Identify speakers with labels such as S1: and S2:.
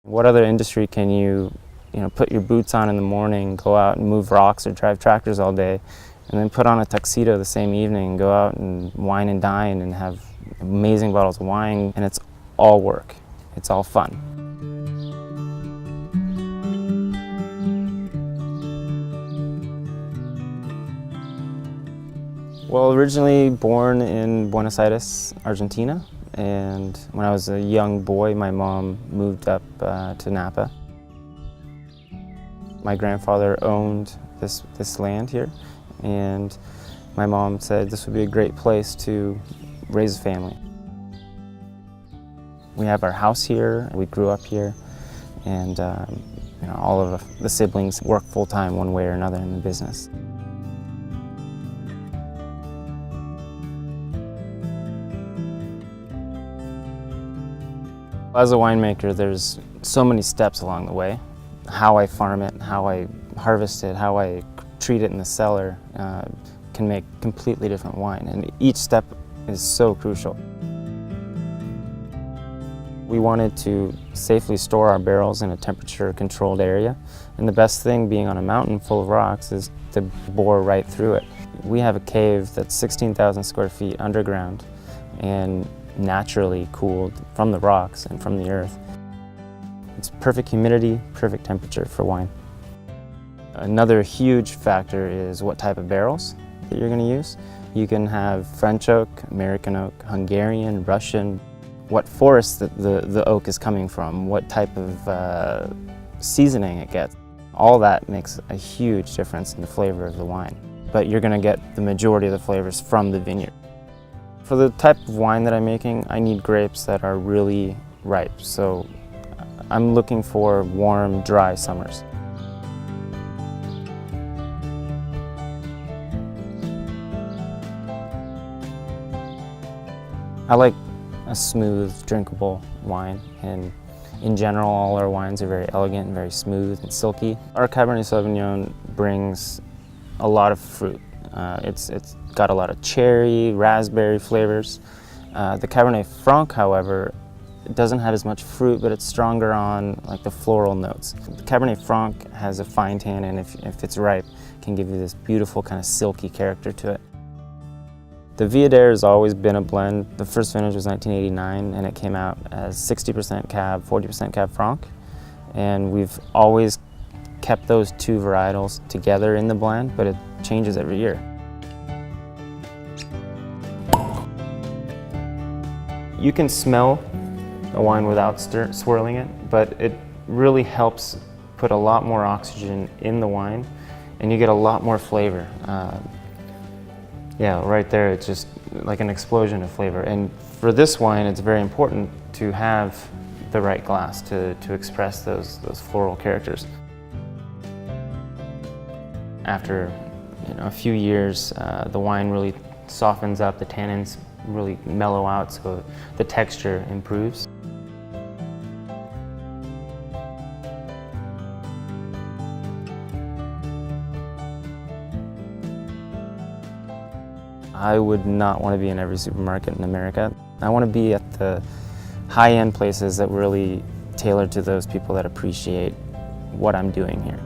S1: What other industry can you put your boots on in the morning, go out and move rocks or drive tractors all day, and then put on a tuxedo the same evening and go out and wine and dine and have amazing bottles of wine, and it's all work. It's all fun. Well, originally born in Buenos Aires, Argentina, and when I was a young boy, my mom moved up to Napa. My grandfather owned this land here, and my mom said this would be a great place to raise a family. We have our house here, we grew up here, and all of the siblings work full-time one way or another in the business. As a winemaker, there's so many steps along the way. How I farm it, how I harvest it, how I treat it in the cellar can make completely different wine, and each step is so crucial. We wanted to safely store our barrels in a temperature-controlled area, and the best thing being on a mountain full of rocks is to bore right through it. We have a cave that's 16,000 square feet underground and naturally cooled from the rocks and from the earth. It's perfect humidity, perfect temperature for wine. Another huge factor is what type of barrels that you're going to use. You can have French oak, American oak, Hungarian, Russian, what forest the oak is coming from, what type of seasoning it gets. All that makes a huge difference in the flavor of the wine. But you're going to get the majority of the flavors from the vineyard. For the type of wine that I'm making, I need grapes that are really ripe. So I'm looking for warm, dry summers. I like a smooth, drinkable wine, and in general, all our wines are very elegant and very smooth and silky. Our Cabernet Sauvignon brings a lot of fruit. It's got a lot of cherry, raspberry flavors. The Cabernet Franc, however, doesn't have as much fruit, but it's stronger on the floral notes. The Cabernet Franc has a fine tannin, and if it's ripe, can give you this beautiful kind of silky character to it. The Viader has always been a blend. The first vintage was 1989, and it came out as 60% Cab, 40% Cab Franc, and we've always kept those two varietals together in the blend, but it changes every year. You can smell a wine without swirling it, but it really helps put a lot more oxygen in the wine, and you get a lot more flavor. Yeah, right there, it's just like an explosion of flavor. And for this wine, it's very important to have the right glass to express those floral characters. After a few years, the wine really softens up, the tannins really mellow out, so the texture improves. I would not want to be in every supermarket in America. I want to be at the high-end places that really tailor to those people that appreciate what I'm doing here.